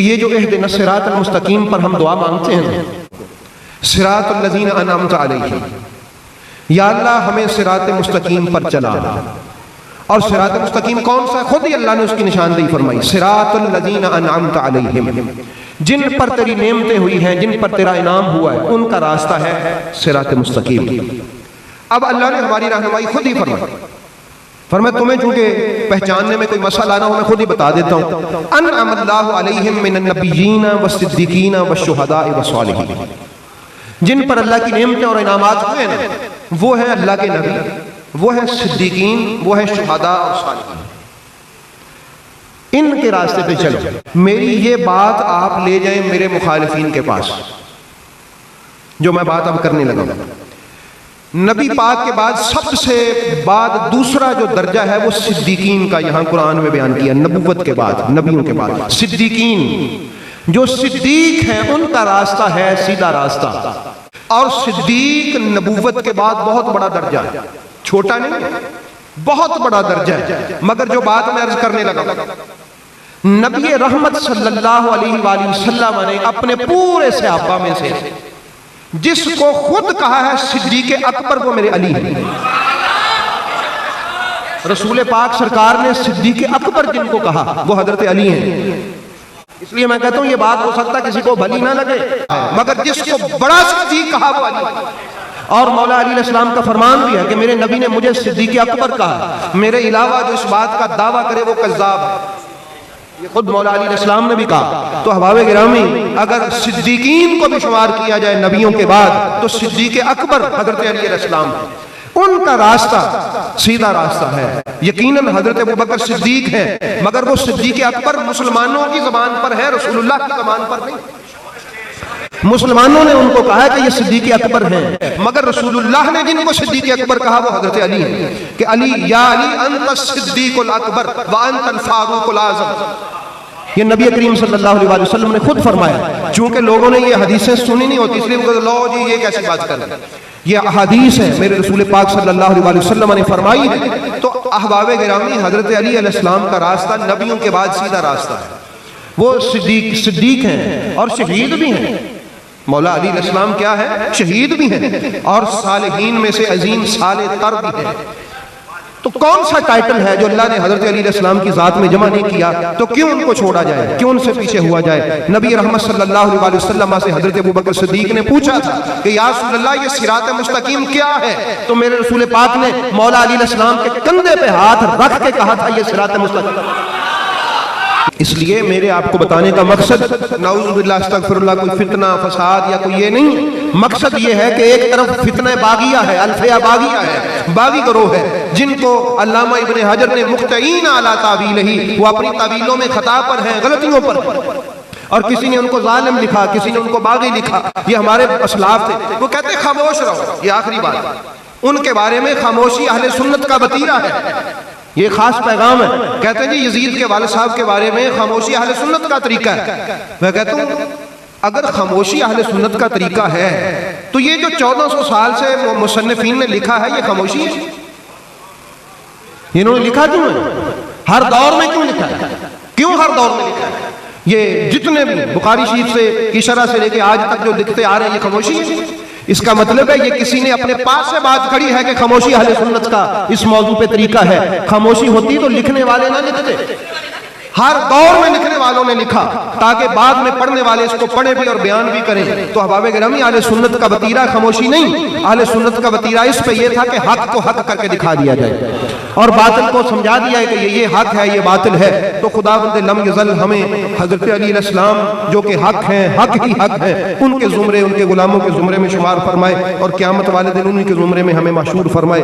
یہ جو اہدنا الصراط المستقیم پر ہم دعا مانگتے ہیں، صراط الذین انعمت علیہم، یا اللہ ہمیں صراط مستقیم پر چلا۔ اور صراط مستقیم کون سا ہے؟ خود ہی اللہ نے اس کی نشاندہی فرمائی، صراط الذین انعمت علیہم، جن پر تیری نعمتیں ہوئی ہیں، جن پر تیرا انعام ہوا ہے، ان کا راستہ ہے صراط مستقیم۔ اب اللہ نے ہماری رہنمائی خود ہی فرمایا تمہیں چونکہ پہچاننے میں کوئی مسئلہ نہ ہو میں خود ہی بتا دیتا ہوں، انعم اللہ علیہم من النبیین والصدیقین والشہداء والصالحین، جن پر اللہ کی نعمتیں اور انعامات ہوئے ہیں وہ ہیں اللہ کے نبی، وہ ہیں صدیقین، وہ ہیں شہداء اور صالحین، ان کے راستے پہ چلو۔ میری یہ بات آپ لے جائیں میرے مخالفین کے پاس، جو میں بات اب کرنے لگا ہوں۔ نبی پاک کے بعد سب سے بعد دوسرا جو درجہ ہے وہ صدیقین کا یہاں قرآن میں بیان کیا، نبوت کے بعد، نبیوں کے بعد صدیقین، جو صدیق ہیں ان کا راستہ ہے سیدھا راستہ۔ اور صدیق نبوت کے بعد بہت بڑا درجہ ہے، چھوٹا نہیں، بہت بڑا درجہ ہے۔ مگر جو بات میں عرض کرنے لگا، نبی رحمت صلی اللہ علیہ وآلہ وسلم نے اپنے پورے صحابہ میں سے جس کو خود کہا ہے صدیق اکبر، وہ میرے علی ہیں۔ رسول پاک سرکار نے صدیق اکبر جن کو کہا وہ حضرت علی ہیں۔ اس لیے میں کہتا ہوں یہ بات ہو سکتا کسی کو بھلی نہ لگے، مگر جس کو بڑا صدیق کہا وہ علی ہے۔ اور مولا علی علیہ السلام کا فرمان بھی ہے کہ میرے نبی نے مجھے صدیق اکبر کہا، میرے علاوہ جو اس بات کا دعویٰ کرے وہ کذاب ہے، یہ خود مولا علی علیہ السلام نے بھی کہا۔ تو احباب گرامی، اگر صدیقین کو بھی شمار کیا جائے نبیوں کے بعد تو صدیق اکبر حضرت علی علیہ السلام ہے، ان کا راستہ سیدھا راستہ ہے۔ یقیناً حضرت ابوبکر صدیق ہیں، مگر وہ صدیق اکبر مسلمانوں کی زبان پر ہے، رسول اللہ کی زبان پر نہیں۔ مسلمانوں نے ان کو کہا ہے کہ یہ صدیق اکبر ہیں، مگر رسول اللہ نے جن کو صدیق اکبر کہا وہ حضرت علی ہیں، کہ علی یا علی انت الصدیق الاکبر وانت الفاروق الاعظم۔ یہ نبی کریم صلی اللہ علیہ وسلم نے خود فرمایا۔ چونکہ لوگوں نے یہ حدیثیں سنی نہیں ہوتی، اس لیے وہ کہتے لو جی یہ کیسی بات کر رہے ہیں، یہ احادیث ہے میرے رسول پاک صلی اللہ علیہ وسلم نے فرمائی ہے۔ تو احباب گرامی، حضرت علی علیہ السلام کا راستہ نبیوں کے بعد سیدھا راستہ ہے، وہ صدیق ہیں اور شہید بھی ہیں۔ مولا علی علیہ السلام کیا ہے؟ شہید بھی ہیں، اور صالحین میں سے عظیم صالح تر بھی ہیں۔ تو کون سا ٹائٹل ہے جو اللہ نے حضرت علی علیہ السلام کی ذات میں جمع نہیں کیا؟ تو کیوں ان کو چھوڑا جائے، کیوں ان سے پیچھے ہوا جائے؟ نبی رحمت صلی اللہ علیہ وسلم سے حضرت ابوبکر صدیق نے پوچھا تھا کہ یا رسول اللہ یہ صراط مستقیم کیا ہے؟ تو میرے رسول پاک نے مولا علی علیہ السلام کے کندھے پہ ہاتھ رکھ کے کہا تھا یہ صراط مستقیم۔ اس لیے میرے آپ کو بتانے کا مقصد نعوذ باللہ استغفر اللہ کوئی فتنہ فساد یا کوئی یہ نہیں، مقصد یہ ہے کہ ایک طرف فتنہ باغیہ ہے، الفیہ باغیہ ہے، باغی گروہ ہے، جن کو علامہ ابن حجر نے مختئین علی تعویلہ، وہ اپنی تعویلوں میں خطا پر ہیں، غلطیوں پر، اور کسی نے ان کو ظالم لکھا، کسی نے ان کو باغی لکھا، یہ ہمارے اسلاف تھے۔ وہ کہتے ہیں خاموش رہو، یہ آخری بات، ان کے بارے میں خاموشی اہل سنت کا وتیرہ ہے، یہ خاص پیغام ہے۔ کہتے ہیں جی یزید کے والد صاحب کے بارے میں خاموشی اہل سنت کا طریقہ ہے۔ میں کہتا ہوں اگر خاموشی اہل سنت کا طریقہ ہے تو یہ جو 1400 سال سے مصنفین نے لکھا ہے یہ خاموشی ہے؟ انہوں نے لکھا کیوں ہے؟ ہر دور میں کیوں لکھا ہے؟ کیوں ہر دور میں لکھا ہے؟ یہ جتنے بھی بخاری شریف سے کی شرح سے لے کے آج تک جو لکھتے آ رہے ہیں یہ خاموشی ہے؟ اس کا مطلب ہے یہ کسی نے اپنے پاس سے بات کری ہے کہ خاموشی اہل سنت کا اس موضوع پہ طریقہ ہے۔ خاموشی ہوتی تو لکھنے والے نہ لکھتے، ہر دور میں لکھنے والوں نے لکھا تاکہ بعد میں پڑھنے والے اس کو پڑھے بھی اور بیان بھی کریں۔ تو احباب گرامی، اہل سنت کا وتیرہ خاموشی نہیں، اہل سنت کا وتیرہ اس پہ یہ تھا کہ حق کو حق کر کے دکھا دیا جائے اور باطل کو سمجھا دیا ہے کہ یہ حق ہے یہ باطل ہے۔ تو خداوند لم یزل ہمیں حضرت علی علیہ السلام جو کہ حق ہیں، حق ہی حق ہیں، ان کے زمرے، ان کے غلاموں کے زمرے میں شمار فرمائے اور قیامت والے دن انہی کے زمرے میں ہمیں محشور فرمائے۔